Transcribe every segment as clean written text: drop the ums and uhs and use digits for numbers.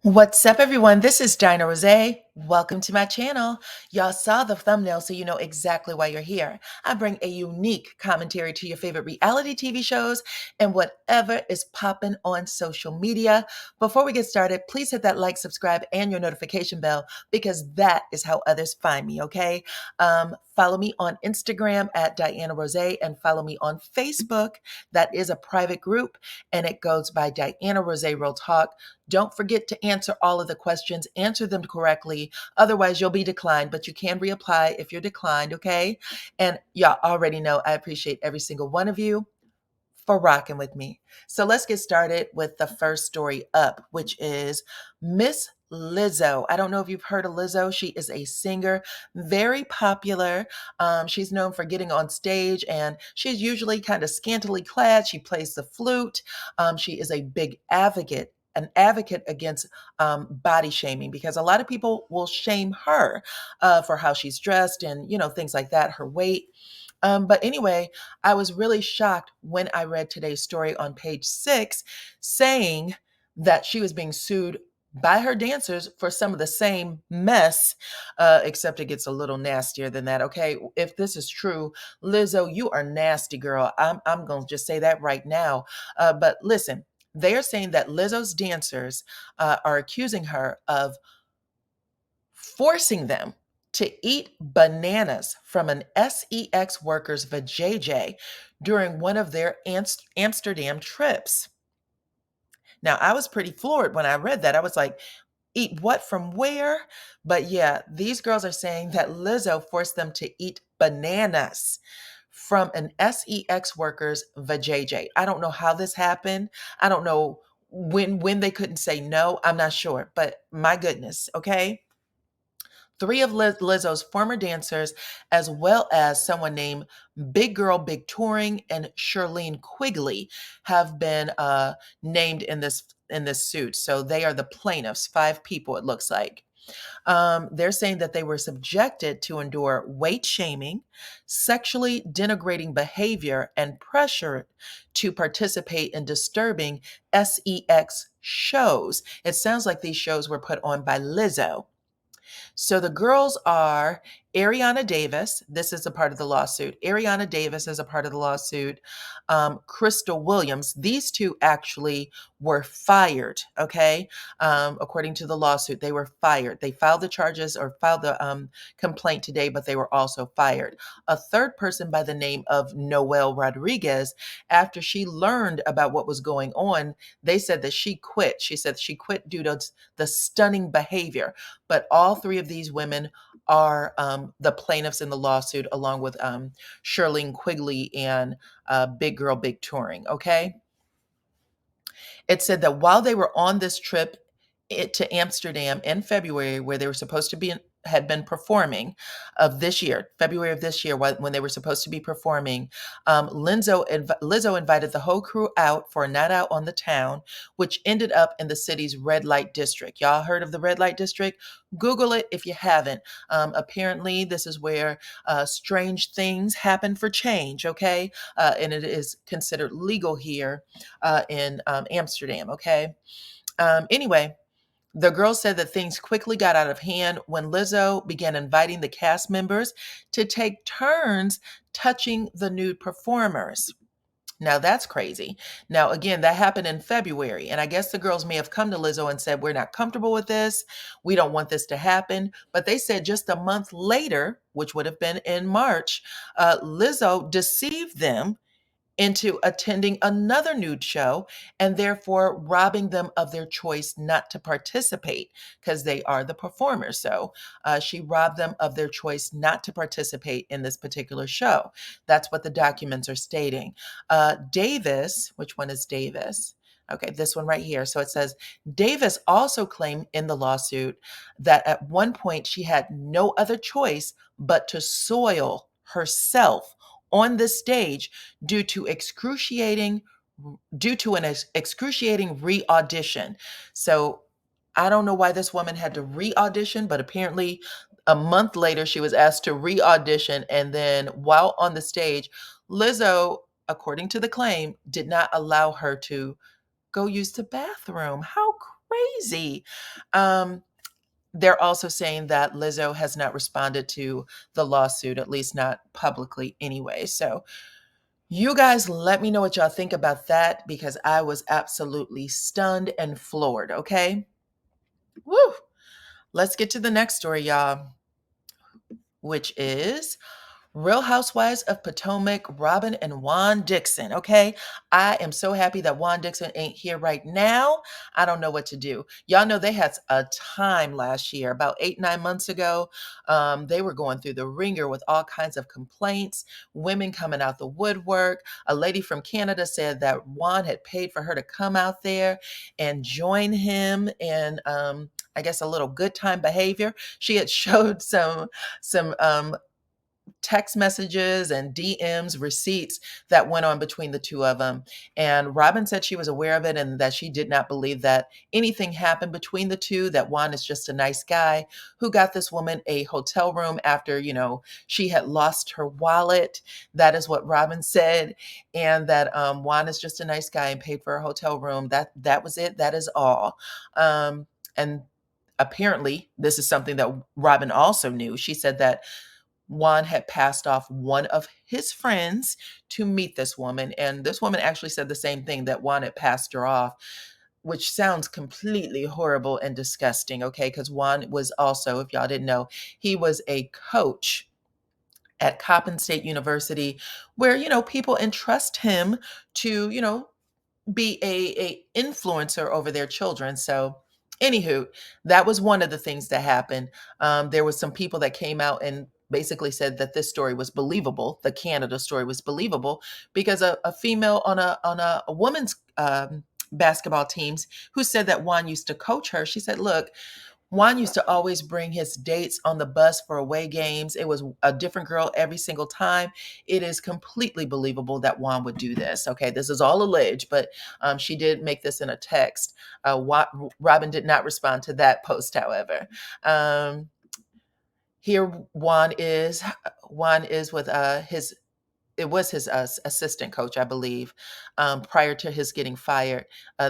What's up, everyone? This is Rozay. Welcome to my channel. Y'all saw the thumbnail, so you know exactly why you're here. I bring a unique commentary to your favorite reality TV shows and whatever is popping on social media. Before we get started, please hit that like, subscribe, and your notification bell because that is how others find me, okay? Follow me on Instagram at DYANAROZAY and follow me on Facebook. That is a private group and it goes by DYANAROZAY Real Talk. Don't forget to answer all of the questions, answer them correctly. Otherwise, you'll be declined, but you can reapply if you're declined, okay? And y'all already know I appreciate every single one of you for rocking with me. So let's get started with the first story up, which is Miss Lizzo. I don't know if you've heard of Lizzo. She is a singer, very popular. She's known for getting on stage and she's usually kind of scantily clad. She plays the flute. She is a big advocate. An advocate against body shaming because a lot of people will shame her for how she's dressed and things like that, her weight. But anyway, I was really shocked when I read today's story on page 6 saying that she was being sued by her dancers for some of the same mess, except it gets a little nastier than that. Okay, if this is true, Lizzo, you are nasty, girl. I'm going to just say that right now. But listen, they are saying that Lizzo's dancers are accusing her of forcing them to eat bananas from an sex worker's vajayjay during one of their Amsterdam trips. Now, I was pretty floored when I read that. I was like, eat what from where? But yeah, these girls are saying that Lizzo forced them to eat bananas from an sex worker's vajayjay. I don't know how this happened. I don't know when they couldn't say no. I'm not sure, but my goodness, okay? Three of Lizzo's former dancers, as well as someone named Big Girl Big Touring and Shirlene Quigley, have been named in this suit. So they are the plaintiffs. 5 people, it looks like. They're saying that they were subjected to endure weight shaming, sexually denigrating behavior, and pressure to participate in disturbing sex shows. It sounds like these shows were put on by Lizzo. So the girls are Ariana Davis. This is a part of the lawsuit. Ariana Davis is a part of the lawsuit. Crystal Williams. These two actually were fired. Okay. According to the lawsuit, they were fired. They filed the charges or filed the complaint today, but they were also fired. A third person by the name of Noelle Rodriguez, after she learned about what was going on, they said that she quit. She said she quit due to the stunning behavior. But all 3 of these women are the plaintiffs in the lawsuit, along with Shirlene Quigley and Big Girl Big Touring. Okay. It said that while they were on this trip to Amsterdam in February, where they were supposed to be had been performing of this year, February of this year, when they were supposed to be performing, Lizzo invited the whole crew out for a night out on the town, which ended up in the city's red light district. Y'all heard of the red light district? Google it if you haven't. Apparently, this is where strange things happen for change, okay? And it is considered legal here in Amsterdam, okay? Anyway, the girls said that things quickly got out of hand when Lizzo began inviting the cast members to take turns touching the nude performers. Now that's crazy. Now, again, that happened in February. And I guess the girls may have come to Lizzo and said, we're not comfortable with this. We don't want this to happen. But they said just a month later, which would have been in March, Lizzo deceived them into attending another nude show and therefore robbing them of their choice not to participate because they are the performers. So she robbed them of their choice not to participate in this particular show. That's what the documents are stating. Davis, which one is Davis? Okay, this one right here. So it says Davis also claimed in the lawsuit that at one point she had no other choice but to soil herself on the stage due to an excruciating re-audition. So I don't know why this woman had to re-audition, but apparently a month later she was asked to re-audition, and then while on the stage, Lizzo, according to the claim, did not allow her to go use the bathroom. How crazy. Um, they're also saying that Lizzo has not responded to the lawsuit, at least not publicly anyway. So you guys let me know what y'all think about that because I was absolutely stunned and floored, okay? Woo! Let's get to the next story, y'all, which is Real Housewives of Potomac, Robin and Juan Dixon. Okay. I am so happy that Juan Dixon ain't here right now. I don't know what to do. Y'all know they had a time last year, about 8, 9 months ago. They were going through the ringer with all kinds of complaints, women coming out the woodwork. A lady from Canada said that Juan had paid for her to come out there and join him in, I guess, a little good time behavior. She had showed some text messages and DMs, receipts that went on between the two of them. And Robin said she was aware of it and that she did not believe that anything happened between the two, that Juan is just a nice guy who got this woman a hotel room after, she had lost her wallet. That is what Robin said. And that Juan is just a nice guy and paid for a hotel room. That was it. That is all. And apparently, this is something that Robin also knew. She said that Juan had passed off one of his friends to meet this woman. And this woman actually said the same thing, that Juan had passed her off, which sounds completely horrible and disgusting. Okay. Because Juan was also, if y'all didn't know, he was a coach at Coppin State University, where, people entrust him to, be a influencer over their children. So anywho, that was one of the things that happened. There was some people that came out and basically said that this story was believable. The Canada story was believable because a female on a woman's basketball teams who said that Juan used to coach her. She said, "Look, Juan used to always bring his dates on the bus for away games. It was a different girl every single time. It is completely believable that Juan would do this." Okay, this is all alleged, but she did make this in a text. Robin did not respond to that post, however. Here, Juan is with his it was his assistant coach, I believe, prior to his getting fired.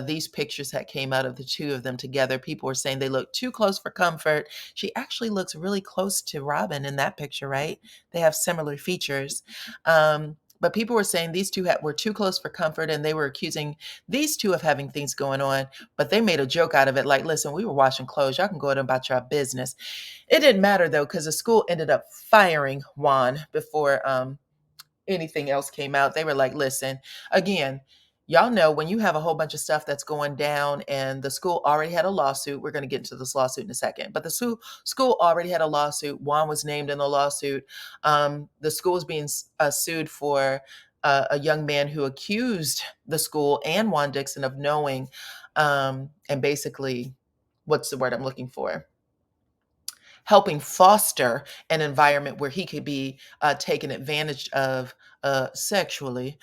These pictures that came out of the two of them together, people were saying they look too close for comfort. She actually looks really close to Robin in that picture, right? They have similar features. But people were saying these two were too close for comfort, and they were accusing these two of having things going on. But they made a joke out of it, like, "Listen, we were washing clothes. Y'all can go about your business." It didn't matter though, because the school ended up firing Juan before anything else came out. They were like, "Listen, again, y'all know when you have a whole bunch of stuff that's going down and the school already had a lawsuit. We're going to get into this lawsuit in a second, but the school already had a lawsuit. Juan was named in the lawsuit. The school is being sued for a young man who accused the school and Juan Dixon of knowing, and basically, what's the word I'm looking for? Helping foster an environment where he could be taken advantage of sexually.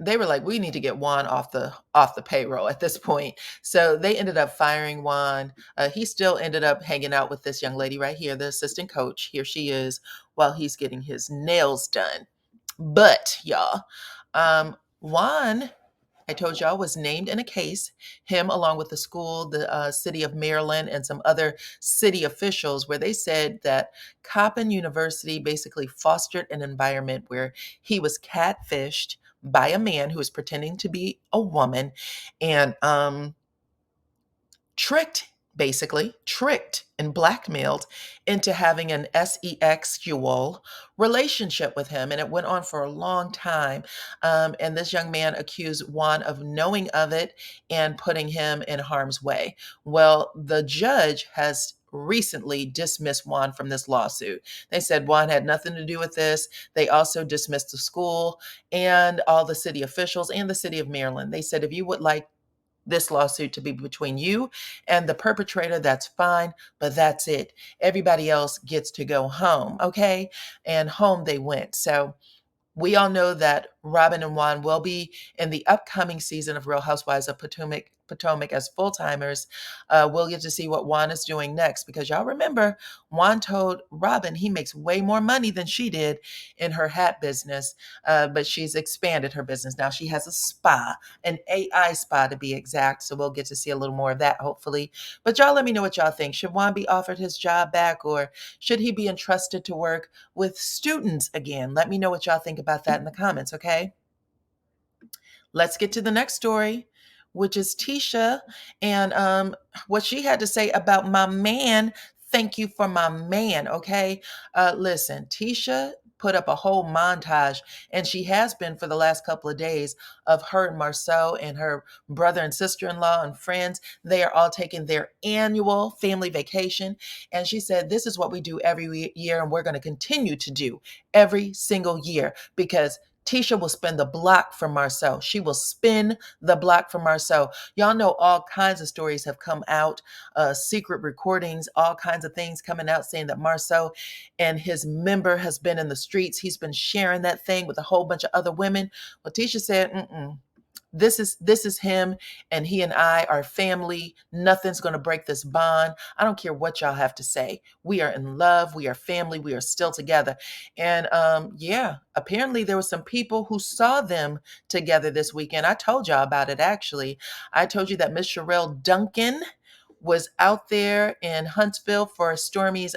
They were like, "We need to get Juan off the payroll at this point." So they ended up firing Juan. He still ended up hanging out with this young lady right here, the assistant coach. Here she is, while he's getting his nails done. But y'all, Juan, I told y'all, was named in a case, him along with the school, the city of Maryland, and some other city officials, where they said that Coppin University basically fostered an environment where he was catfished by a man who was pretending to be a woman and tricked and blackmailed into having an sexual relationship with him. And it went on for a long time. And this young man accused Juan of knowing of it and putting him in harm's way. Well, the judge has recently dismissed Juan from this lawsuit. They said Juan had nothing to do with this. They also dismissed the school and all the city officials and the city of Maryland. They said, if you would like this lawsuit to be between you and the perpetrator, that's fine, but that's it. Everybody else gets to go home, okay? And home they went. So we all know that Robin and Juan will be in the upcoming season of Real Housewives of Potomac. Potomac as full-timers. We'll get to see what Juan is doing next, because y'all remember Juan told Robin he makes way more money than she did in her hat business, but she's expanded her business. Now she has a spa, an AI spa to be exact, so we'll get to see a little more of that hopefully. But y'all let me know what y'all think. Should Juan be offered his job back, or should he be entrusted to work with students again? Let me know what y'all think about that in the comments, okay? Let's get to the next story, which is Tisha and what she had to say about my man. Thank you for my man, okay? Listen, Tisha put up a whole montage, and she has been for the last couple of days, of her and Marsau and her brother and sister-in-law and friends. They are all taking their annual family vacation. And she said, this is what we do every year, and we're going to continue to do every single year, because Tisha will spin the block for Marsau. She will spin the block for Marsau. Y'all know all kinds of stories have come out, secret recordings, all kinds of things coming out saying that Marsau and his member has been in the streets. He's been sharing that thing with a whole bunch of other women. Well, Tisha said, this is him, and he and I are family. Nothing's going to break this bond. I don't care what y'all have to say. We are in love. We are family. We are still together. And yeah, apparently there were some people who saw them together this weekend. I told y'all about it, actually. I told you that Miss Sherelle Duncan was out there in Huntsville for Stormy's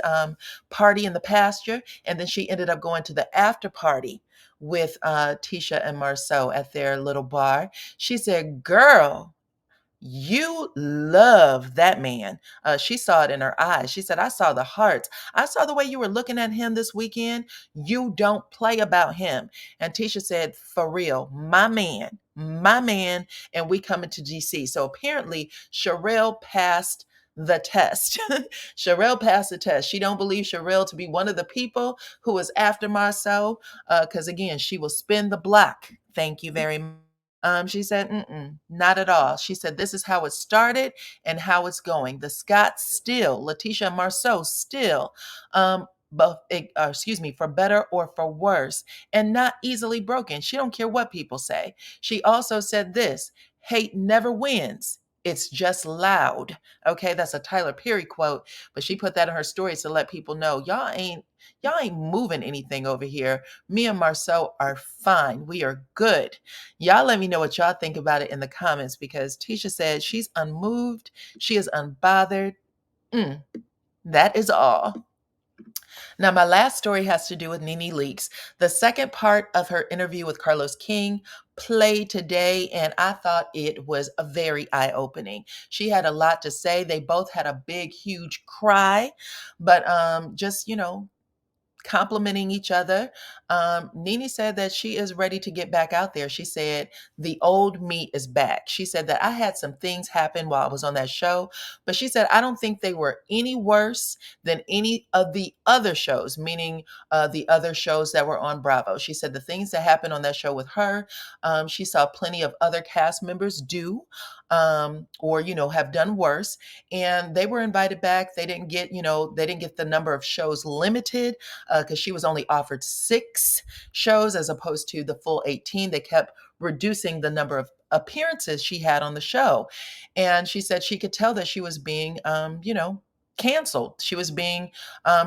party in the pasture, and then she ended up going to the after party with Tisha and Marsau at their little bar. She said, girl, you love that man. She saw it in her eyes. She said, I saw the hearts. I saw the way you were looking at him this weekend. You don't play about him. And Tisha said, for real, my man, and we coming to DC. So apparently Sherelle passed the test. Sherelle passed the test. She don't believe Sherelle to be one of the people who is after Marsau, because again, she will spin the block. Thank you very much. She said, not at all. She said, this is how it started and how it's going. The Scotts still, Letitia and Marsau still, both, excuse me, for better or for worse, and not easily broken. She don't care what people say. She also said this, hate never wins. It's just loud. Okay, that's a Tyler Perry quote, but she put that in her stories to let people know, y'all ain't moving anything over here. Me and Marsau are fine. We are good. Y'all let me know what y'all think about it in the comments, because Tisha said she's unmoved. She is unbothered. That is all. Now, my last story has to do with NeNe Leakes. The second part of her interview with Carlos King played today, and I thought it was a very eye-opening. She had a lot to say. They both had a big, huge cry, but just, complimenting each other. NeNe said that she is ready to get back out there. She said, the old me is back. She said that I had some things happen while I was on that show, but she said, I don't think they were any worse than any of the other shows, meaning the other shows that were on Bravo. She said the things that happened on that show with her, she saw plenty of other cast members do, or, have done worse. And they were invited back. They didn't get, they didn't get the number of shows limited, because she was only offered 6 shows as opposed to the full 18. They kept reducing the number of appearances she had on the show. And she said she could tell that she was being, canceled. She was being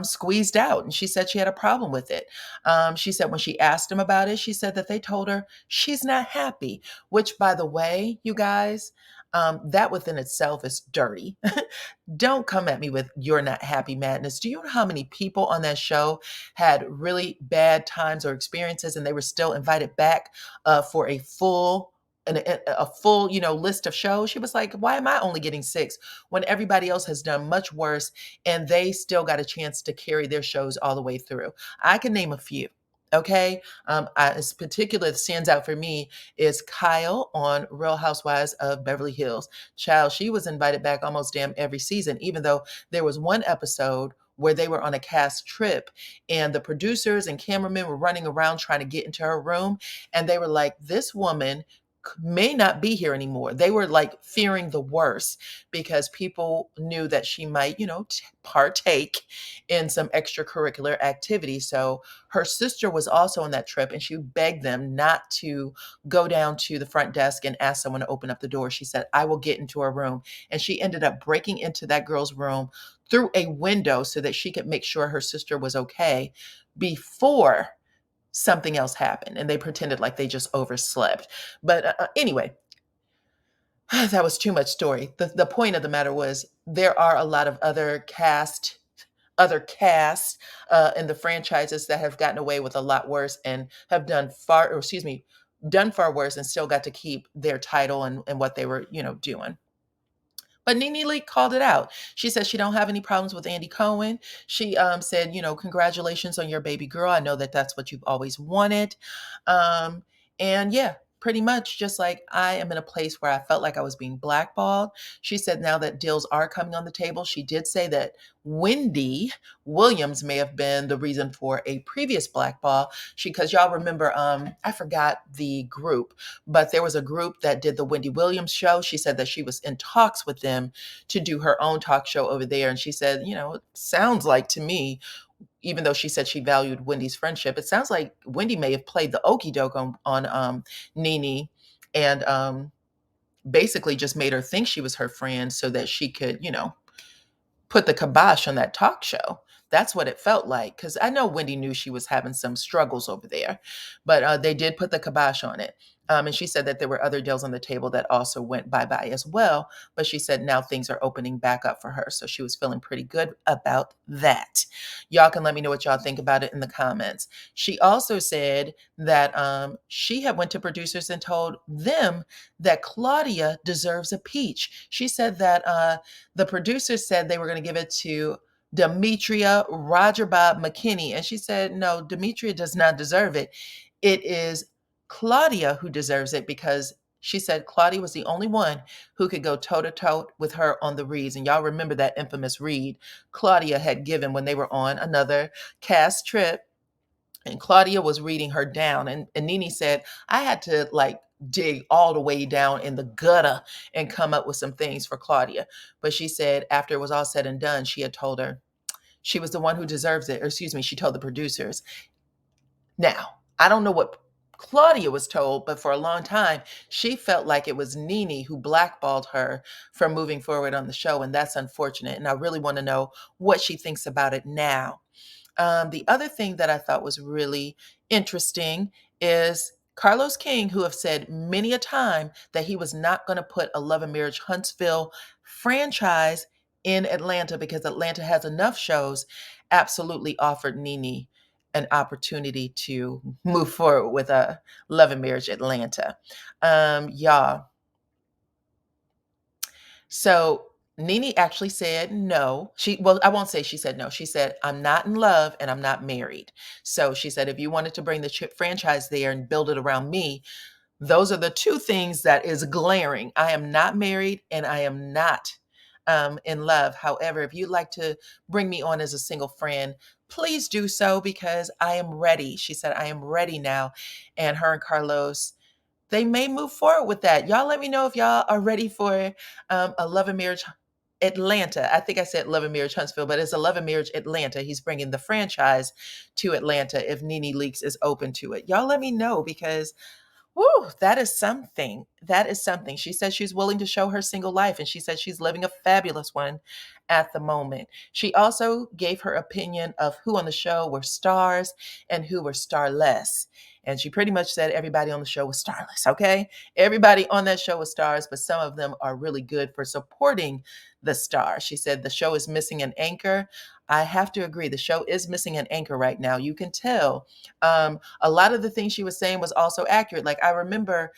squeezed out. And she said she had a problem with it. She said when she asked them about it, she said that they told her she's not happy, which, by the way, you guys, that within itself is dirty. Don't come at me with you're not happy madness. Do you know how many people on that show had really bad times or experiences, and they were still invited back for a full list of shows? She was like, why am I only getting 6 when everybody else has done much worse, and they still got a chance to carry their shows all the way through? I can name a few. Okay. As particular that stands out for me is Kyle on Real Housewives of Beverly Hills. Child, she was invited back almost damn every season, even though there was one episode where they were on a cast trip, and the producers and cameramen were running around trying to get into her room. And they were like, this woman may not be here anymore. They were like fearing the worst because people knew that she might, partake in some extracurricular activity. So her sister was also on that trip and she begged them not to go down to the front desk and ask someone to open up the door. She said, I will get into her room. And she ended up breaking into that girl's room through a window so that she could make sure her sister was okay before something else happened. And they pretended like they just overslept. But anyway, that was too much story. The point of the matter was there are a lot of other casts in the franchises that have gotten away with a lot worse and have done far worse and still got to keep their title and what they were, doing. But NeNe Leakes called it out. She said she don't have any problems with Andy Cohen. She said, congratulations on your baby girl. I know that that's what you've always wanted. Um, and yeah, pretty much just like I am in a place where I felt like I was being blackballed. She said now that deals are coming on the table, she did say that Wendy Williams may have been the reason for a previous blackball. Because y'all remember, I forgot the group, but there was a group that did the Wendy Williams show. She said that she was in talks with them to do her own talk show over there. And she said, it sounds like to me, even though she said she valued Wendy's friendship, it sounds like Wendy may have played the okey doke on NeNe and basically just made her think she was her friend so that she could, put the kibosh on that talk show. That's what it felt like. Because I know Wendy knew she was having some struggles over there, but they did put the kibosh on it. And she said that there were other deals on the table that also went bye-bye as well. But she said now things are opening back up for her. So she was feeling pretty good about that. Y'all can let me know what y'all think about it in the comments. She also said that she had went to producers and told them that Claudia deserves a peach. She said that the producers said they were going to give it to Demetria Roger Bob McKinney. And she said, no, Demetria does not deserve it. It is Claudia who deserves it because she said Claudia was the only one who could go toe to toe with her on the reads. And y'all remember that infamous read Claudia had given when they were on another cast trip. And Claudia was reading her down. And NeNe said, I had to like dig all the way down in the gutter and come up with some things for Claudia. But she said after it was all said and done, she had told her she was the one who deserves it. Or excuse me, she told the producers. Now, I don't know what Claudia was told, but for a long time, she felt like it was NeNe who blackballed her from moving forward on the show. And that's unfortunate. And I really want to know what she thinks about it now. The other thing that I thought was really interesting is Carlos King, who have said many a time that he was not going to put a Love and Marriage Huntsville franchise in Atlanta because Atlanta has enough shows, absolutely offered NeNe an opportunity to move forward with a Love and Marriage Atlanta. Y'all. So NeNe actually said no. Well, I won't say she said no. She said, I'm not in love and I'm not married. So she said, if you wanted to bring the chip franchise there and build it around me, those are the two things that is glaring. I am not married and I am not in love. However, if you'd like to bring me on as a single friend, please do so because I am ready. She said, I am ready now. And her and Carlos, they may move forward with that. Y'all let me know if y'all are ready for a Love and Marriage Atlanta. I think I said Love and Marriage Huntsville, but it's a Love and Marriage Atlanta. He's bringing the franchise to Atlanta if NeNe Leakes is open to it. Y'all let me know because woo, that is something. That is something. She says she's willing to show her single life, and she says she's living a fabulous one at the moment. She also gave her opinion of who on the show were stars and who were starless. And she pretty much said everybody on the show was starless, okay? Everybody on that show was stars, but some of them are really good for supporting the star. She said the show is missing an anchor. I have to agree. The show is missing an anchor right now. You can tell. A lot of the things she was saying was also accurate. Like I remember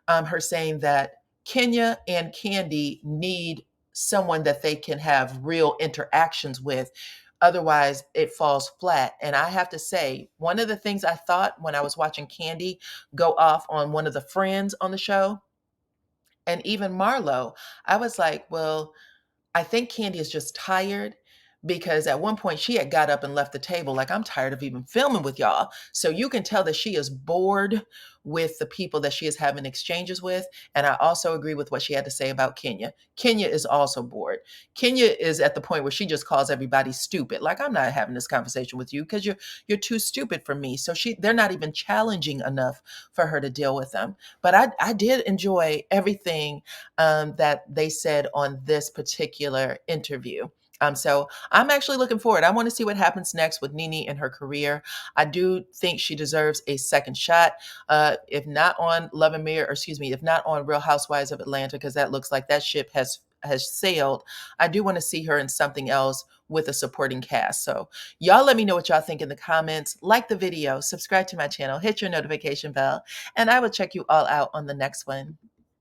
her saying that Kenya and Candy need someone that they can have real interactions with. Otherwise, it falls flat. And I have to say, one of the things I thought when I was watching Candy go off on one of the friends on the show, and even Marlo, I was like, well, I think Candy is just tired because at one point she had got up and left the table like, I'm tired of even filming with y'all. So you can tell that she is bored with the people that she is having exchanges with. And I also agree with what she had to say about Kenya. Kenya is also bored. Kenya is at the point where she just calls everybody stupid. Like, I'm not having this conversation with you because you're too stupid for me. So they're not even challenging enough for her to deal with them. But I did enjoy everything that they said on this particular interview. So I'm actually looking forward. I want to see what happens next with NeNe and her career. I do think she deserves a second shot. If not on Love and Marriage, or excuse me, if not on Real Housewives of Atlanta, because that looks like that ship has sailed. I do want to see her in something else with a supporting cast. So y'all let me know what y'all think in the comments. Like the video, subscribe to my channel, hit your notification bell, and I will check you all out on the next one.